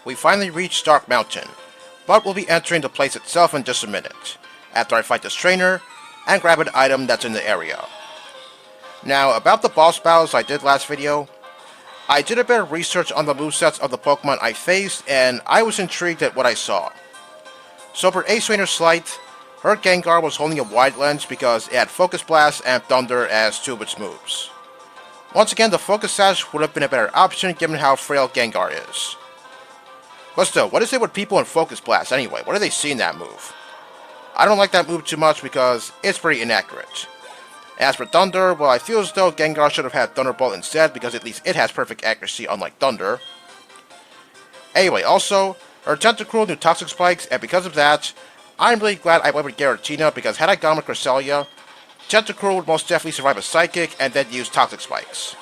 We finally reached Dark Mountain, but we'll be entering the place itself in just a minute, after I fight this trainer and grab an item that's in the area. Now, about the boss battles I did last video, I did a bit of research on the movesets of the Pokemon I faced, and I was intrigued at what I saw. So for Ace Trainer Slight, her Gengar was holding a wide lens because it had Focus Blast and Thunder as two of its moves. Once again, the Focus Sash would have been a better option given how frail Gengar is. But still, what is it with people in Focus Blast anyway? What do they see in that move? I don't like that move too much because it's pretty inaccurate. As for Thunder, well, I feel as though Gengar should have had Thunderbolt instead because at least it has perfect accuracy unlike Thunder. Anyway, also, her Tentacruel knew Toxic Spikes, and because of that, I'm really glad I went with Giratina because had I gone with Cresselia, Tentacruel would most definitely survive a Psychic and then use Toxic Spikes.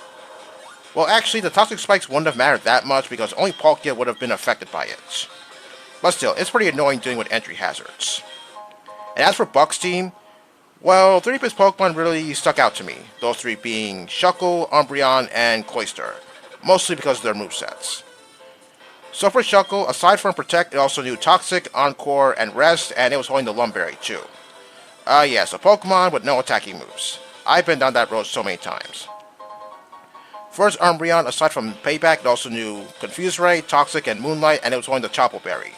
Well, actually, the Toxic Spikes wouldn't have mattered that much because only Palkia would have been affected by it. But still, it's pretty annoying dealing with entry hazards. And as for Buck's team, well, three of his Pokemon really stuck out to me. Those three being Shuckle, Umbreon, and Cloyster. Mostly because of their movesets. So for Shuckle, aside from Protect, it also knew Toxic, Encore, and Rest, and it was holding the Lumberry too. Yes, a Pokemon with no attacking moves. I've been down that road so many times. First Umbreon, aside from Payback, it also knew Confuse Ray, Toxic, and Moonlight, and it was holding the Chople Berry.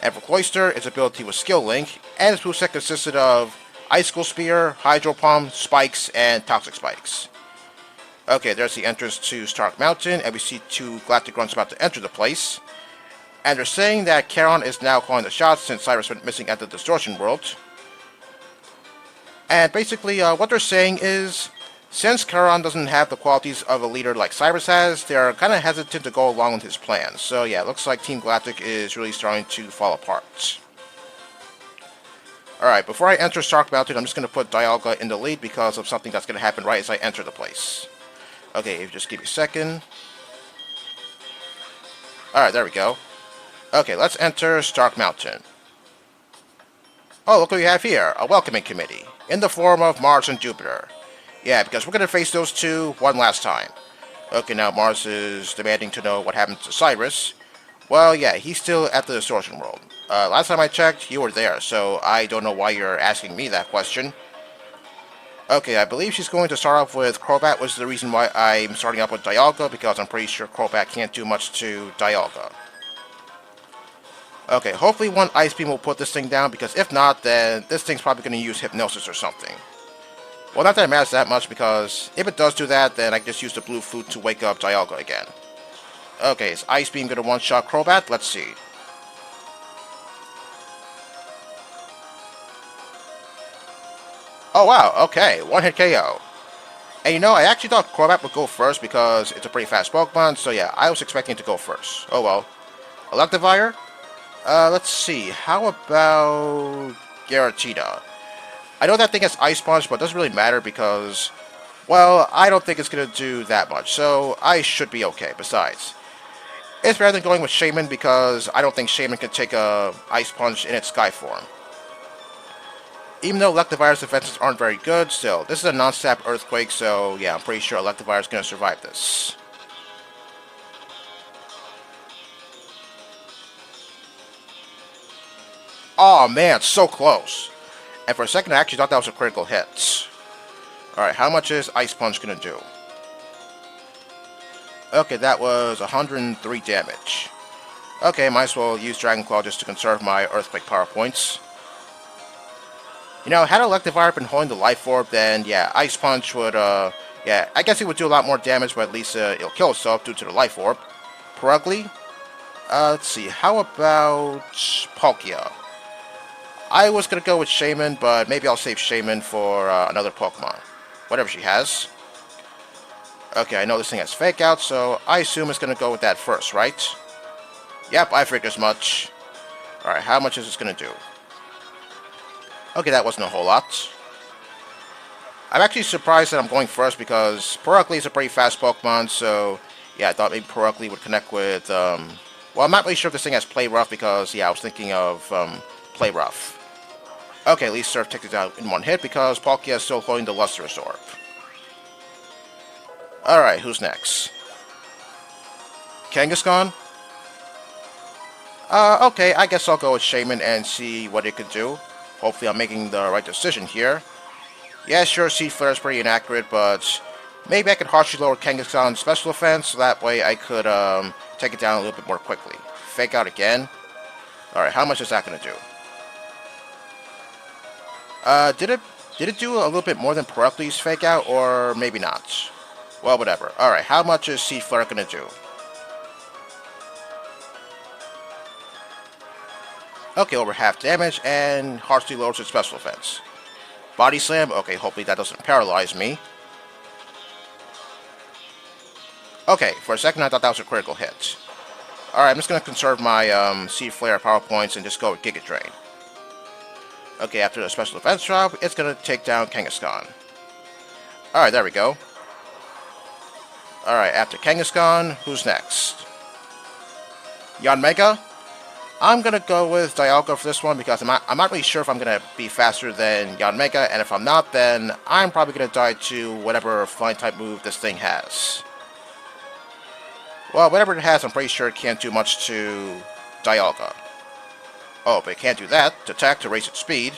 And for Cloyster, its ability was Skill Link, and its moveset consisted of Icicle Spear, Hydro Palm, Spikes, and Toxic Spikes. Okay, there's the entrance to Stark Mountain, and we see two Galactic Grunts about to enter the place. And they're saying that Charon is now calling the shots since Cyrus went missing at the Distortion World. And basically, what they're saying is, since Charon doesn't have the qualities of a leader like Cyrus has, they're kind of hesitant to go along with his plans. So yeah, it looks like Team Galactic is really starting to fall apart. Alright, before I enter Stark Mountain, I'm just going to put Dialga in the lead because of something that's going to happen right as I enter the place. Okay, just give me a second. Alright, there we go. Okay, let's enter Stark Mountain. Oh, look what we have here, a welcoming committee, in the form of Mars and Jupiter. Yeah, because we're going to face those two one last time. Okay, now Mars is demanding to know what happened to Cyrus. Well, yeah, he's still at the Distortion World. Last time I checked, you were there, so I don't know why you're asking me that question. Okay, I believe she's going to start off with Crobat, which is the reason why I'm starting off with Dialga, because I'm pretty sure Crobat can't do much to Dialga. Okay, hopefully one Ice Beam will put this thing down, because if not, then this thing's probably going to use Hypnosis or something. Well, not that it matters that much, because if it does do that, then I can just use the Blue Flute to wake up Dialga again. Okay, is Ice Beam going to one-shot Crobat? Let's see. Oh wow, okay, one-hit KO. And you know, I actually thought Crobat would go first because it's a pretty fast Pokemon, so yeah, I was expecting it to go first. Oh well. Electivire? Let's see, how about Giratina? I know that thing has Ice Punch, but it doesn't really matter because, well, I don't think it's going to do that much, so I should be okay. Besides, it's better than going with Shaman because I don't think Shaman can take a Ice Punch in its Sky form. Even though Electivire's defenses aren't very good, still, this is a non-stab Earthquake, so yeah, I'm pretty sure Electivire's going to survive this. Oh man, so close. And for a second I actually thought that was a critical hit. Alright, how much is Ice Punch going to do? Okay, that was 103 damage. Okay, might as well use Dragon Claw just to conserve my Earthquake power points. You know, had Electivire been holding the Life Orb, then yeah, Ice Punch would, yeah, I guess it would do a lot more damage, but at least it'll kill itself due to the Life Orb. Perugly? Let's see, how about Palkia? I was going to go with Shaman, but maybe I'll save Shaman for another Pokemon. Whatever she has. Okay, I know this thing has Fake Out, so I assume it's going to go with that first, right? Yep, I figured as much. Alright, how much is this going to do? Okay, that wasn't a whole lot. I'm actually surprised that I'm going first because Perugly is a pretty fast Pokemon, so yeah, I thought maybe Perugly would connect with, well, I'm not really sure if this thing has Play Rough because, yeah, I was thinking of Play Rough. Okay, at least Surf takes it out in one hit because Palkia is still holding the Lustrous Orb. Alright, who's next? Kangaskhan? Okay, I guess I'll go with Shaman and see what it could do. Hopefully I'm making the right decision here. Yeah, sure, Seed Flare is pretty inaccurate, but maybe I could harshly lower Kangaskhan's special defense, so that way I could take it down a little bit more quickly. Fake out again. Alright, how much is that going to do? Did it do a little bit more than Pericles' fake out, or maybe not? Well, whatever. Alright, how much is Seed Flare going to do? Okay, over half damage, and harshly lowers its special defense. Body Slam, okay, hopefully that doesn't paralyze me. Okay, for a second I thought that was a critical hit. Alright, I'm just going to conserve my Seed Flare power points and just go with Giga Drain. Okay, after the special defense drop, it's going to take down Kangaskhan. Alright, there we go. Alright, after Kangaskhan, who's next? Yanmega? I'm going to go with Dialga for this one because I'm not really sure if I'm going to be faster than Yanmega, and if I'm not, then I'm probably going to die to whatever flying type move this thing has. Well, whatever it has, I'm pretty sure it can't do much to Dialga. Oh, but it can't do that. To attack to raise its speed.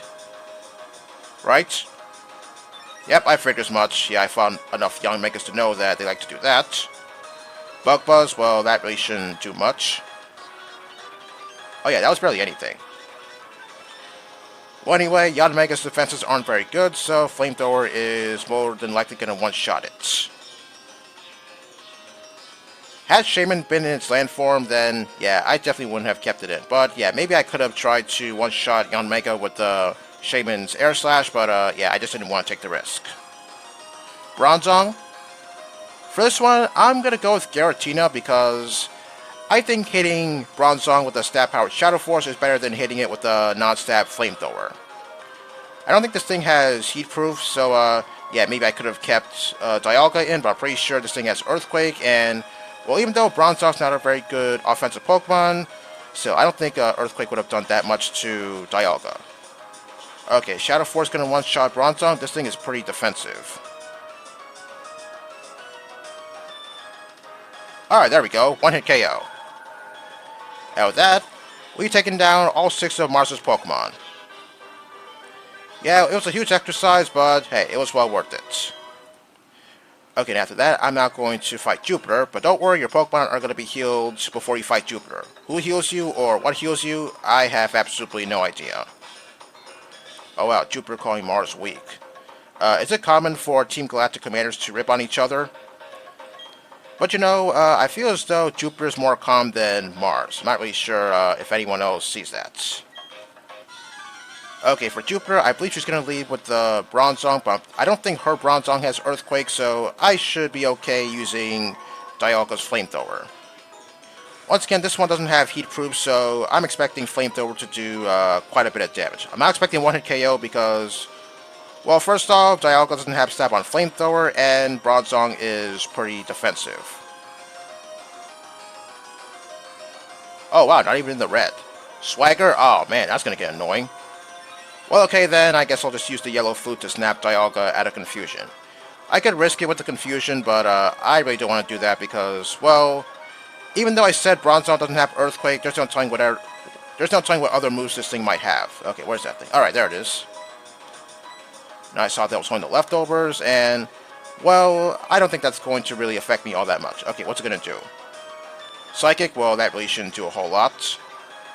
Right? Yep, I figured as much. Yeah, I found enough young makers to know that they like to do that. Bug Buzz, well, that really shouldn't do much. Oh yeah, that was barely anything. Well, anyway, Yanmega's defenses aren't very good, so Flamethrower is more than likely going to one-shot it. Had Shaman been in its land form, then yeah, I definitely wouldn't have kept it in. But yeah, maybe I could have tried to one-shot Yanmega with the Shaman's Air Slash, but yeah, I just didn't want to take the risk. Bronzong. For this one, I'm going to go with Giratina because I think hitting Bronzong with a stat-powered Shadow Force is better than hitting it with a non-stat Flamethrower. I don't think this thing has Heat-Proof, so yeah, maybe I could have kept Dialga in, but I'm pretty sure this thing has Earthquake, and well, even though Bronzong's not a very good offensive Pokemon, still, I don't think Earthquake would have done that much to Dialga. Okay, Shadow Force going to one-shot Bronzong. This thing is pretty defensive. Alright, there we go. One-hit KO. And with that, we've taken down all 6 of Mars's Pokemon. Yeah, it was a huge exercise, but hey, it was well worth it. Okay, and after that, I'm now going to fight Jupiter, but don't worry, your Pokemon are going to be healed before you fight Jupiter. Who heals you, or what heals you, I have absolutely no idea. Oh wow, Jupiter calling Mars weak. Is it common for Team Galactic commanders to rip on each other? But you know, I feel as though Jupiter is more calm than Mars. I'm not really sure if anyone else sees that. Okay, for Jupiter, I believe she's going to lead with the Bronzong, but I don't think her Bronzong has Earthquake, so I should be okay using Dialga's Flamethrower. Once again, this one doesn't have Heat-Proof, so I'm expecting Flamethrower to do quite a bit of damage. I'm not expecting one-hit KO because, well, first off, Dialga doesn't have stab on Flamethrower, and Bronzong is pretty defensive. Oh wow, not even in the red. Swagger? Oh man, that's going to get annoying. Well, okay then, I guess I'll just use the yellow flute to snap Dialga out of confusion. I could risk it with the confusion, but I really don't want to do that because, well, even though I said Bronzong doesn't have Earthquake, there's no telling what other moves this thing might have. Okay, where's that thing? Alright, there it is. Now I saw that was one of the leftovers, and, well, I don't think that's going to really affect me all that much. Okay, what's it going to do? Psychic? Well, that really shouldn't do a whole lot,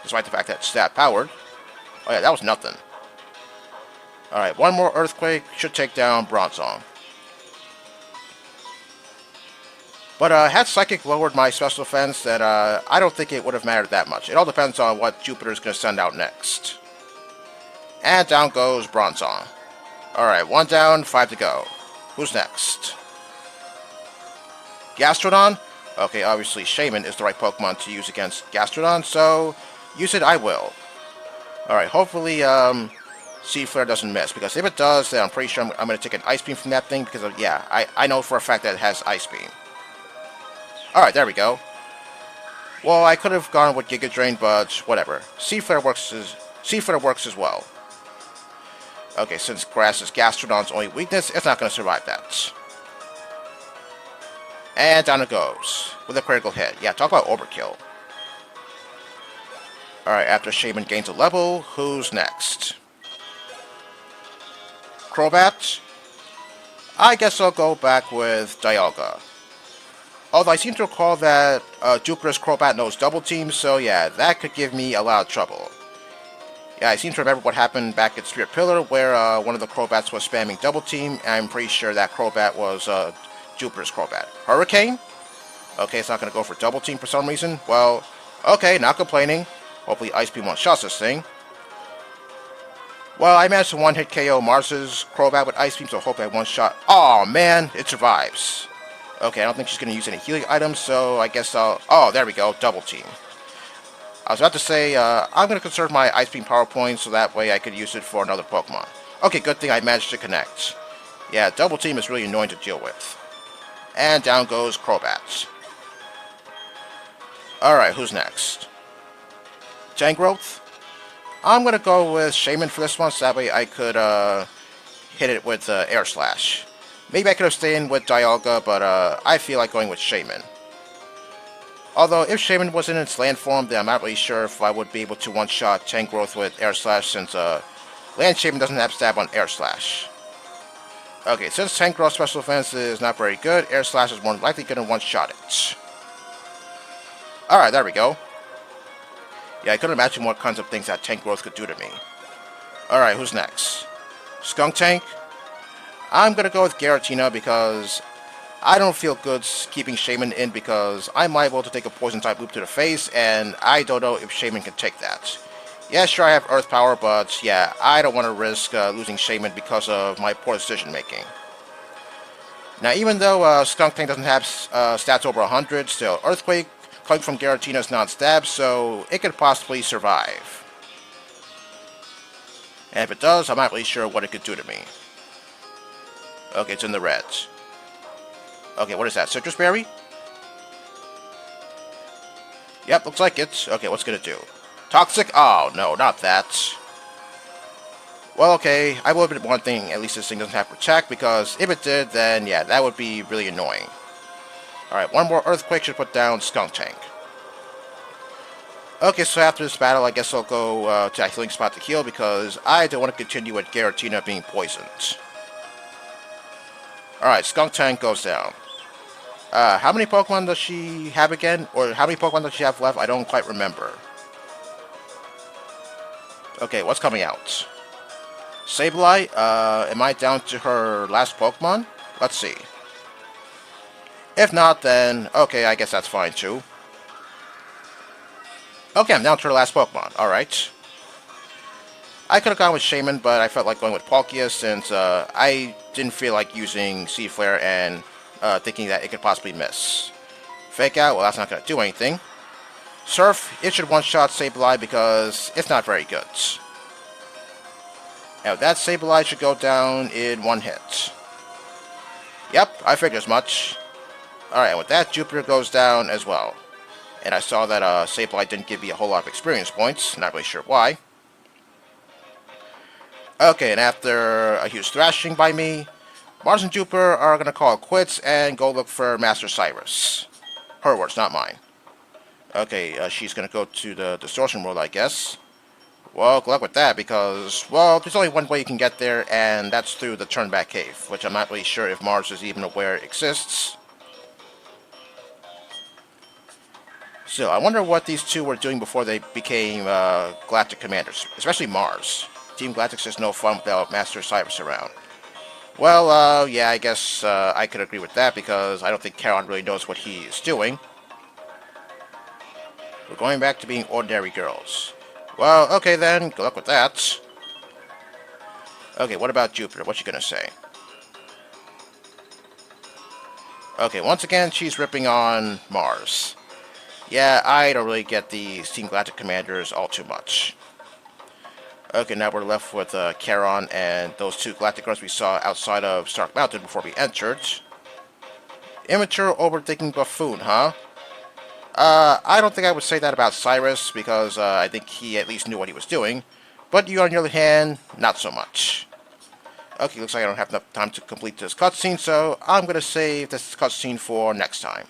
despite the fact that it's stat-powered. Oh yeah, that was nothing. Alright, one more Earthquake should take down Bronzong. But had Psychic lowered my special defense, then I don't think it would have mattered that much. It all depends on what Jupiter's going to send out next. And down goes Bronzong. Alright, 1 down, 5 to go. Who's next? Gastrodon? Okay, obviously Shaman is the right Pokemon to use against Gastrodon, so use it I will. Alright, hopefully Seed Flare doesn't miss, because if it does, then I'm pretty sure I'm going to take an Ice Beam from that thing, because yeah, I know for a fact that it has Ice Beam. Alright, there we go. Well, I could have gone with Giga Drain, but whatever. Seed Flare works as well. Okay, since Grass is Gastrodon's only weakness, it's not going to survive that. And down it goes, with a critical hit. Yeah, talk about overkill. Alright, after Shaman gains a level, who's next? Crobat? I guess I'll go back with Dialga. Although I seem to recall that Jupiter's Crobat knows Double Team, so yeah, that could give me a lot of trouble. Yeah, I seem to remember what happened back at Spirit Pillar, where one of the Crobats was spamming Double Team, and I'm pretty sure that Crobat was Jupiter's Crobat. Hurricane? Okay, it's not going to go for Double Team for some reason. Well, okay, not complaining. Hopefully Ice Beam one-shots this thing. Well, I managed to one-hit KO Mars's Crobat with Ice Beam, so I hope I one-shot. Oh man, it survives. Okay, I don't think she's going to use any healing items, so I guess I'll... Oh, there we go, Double Team. I was about to say, I'm going to conserve my Ice Beam Power Points, so that way I could use it for another Pokemon. Okay, good thing I managed to connect. Yeah, Double Team is really annoying to deal with. And down goes Crobat. Alright, who's next? Tangrowth? I'm going to go with Shaman for this one, so that way I could hit it with Air Slash. Maybe I could have stayed in with Dialga, but I feel like going with Shaman. Although, if Shaman was in its land form, then I'm not really sure if I would be able to one-shot Tangrowth with Air Slash, since Land Shaman doesn't have stab on Air Slash. Okay, since Tangrowth's special defense is not very good, Air Slash is more likely going to one-shot it. Alright, there we go. Yeah, I couldn't imagine what kinds of things that Tangrowth could do to me. Alright, who's next? Skuntank? I'm gonna go with Giratina because I don't feel good keeping Shaman in because I'm liable to take a poison type loop to the face, and I don't know if Shaman can take that. Yeah, sure, I have Earth Power, but yeah, I don't want to risk losing Shaman because of my poor decision making. Now, even though Skuntank doesn't have stats over 100, still, Earthquake coming from Giratina is non-stab, so it could possibly survive. And if it does, I'm not really sure what it could do to me. Okay, it's in the reds. Okay, what is that? Citrus Berry? Yep, looks like it. Okay, what's it gonna do? Toxic? Oh, no, not that. Well, okay, I would have been one thing, at least this thing doesn't have Protect, because if it did, then yeah, that would be really annoying. Alright, one more Earthquake should put down Skuntank. Okay, so after this battle, I guess I'll go to a healing spot to heal, because I don't want to continue with Giratina being poisoned. Alright, Skuntank goes down. How many Pokemon does she have again? Or how many Pokemon does she have left? I don't quite remember. Okay, what's coming out? Sableye? Am I down to her last Pokemon? Let's see. If not, then okay, I guess that's fine too. Okay, I'm down to her last Pokemon. Alright. I could have gone with Shaman, but I felt like going with Palkia since I didn't feel like using Sea Flare and thinking that it could possibly miss. Fake Out? Well, that's not going to do anything. Surf? It should one-shot Sableye because it's not very good. Now that Sableye should go down in one hit. Yep, I figured as much. Alright, and with that, Jupiter goes down as well. And I saw that Sableye didn't give me a whole lot of experience points. Not really sure why. Okay, and after a huge thrashing by me, Mars and Jupiter are going to call it quits and go look for Master Cyrus. Her words, not mine. Okay, she's going to go to the Distortion World, I guess. Well, good luck with that, because, well, there's only one way you can get there, and that's through the Turnback Cave, which I'm not really sure if Mars is even aware exists. So, I wonder what these two were doing before they became Galactic Commanders, especially Mars. Team Galactic's just no fun without Master Cyrus around. Well, yeah, I guess I could agree with that, because I don't think Charon really knows what he is doing. We're going back to being ordinary girls. Well, okay then, good luck with that. Okay, what about Jupiter? What's she gonna say? Okay, once again, she's ripping on Mars. Yeah, I don't really get the Team Galactic Commanders all too much. Okay, now we're left with Charon and those two Galactic girls we saw outside of Stark Mountain before we entered. Immature, overthinking buffoon, huh? I don't think I would say that about Cyrus, because I think he at least knew what he was doing. But you, on the other hand, not so much. Okay, looks like I don't have enough time to complete this cutscene, so I'm going to save this cutscene for next time.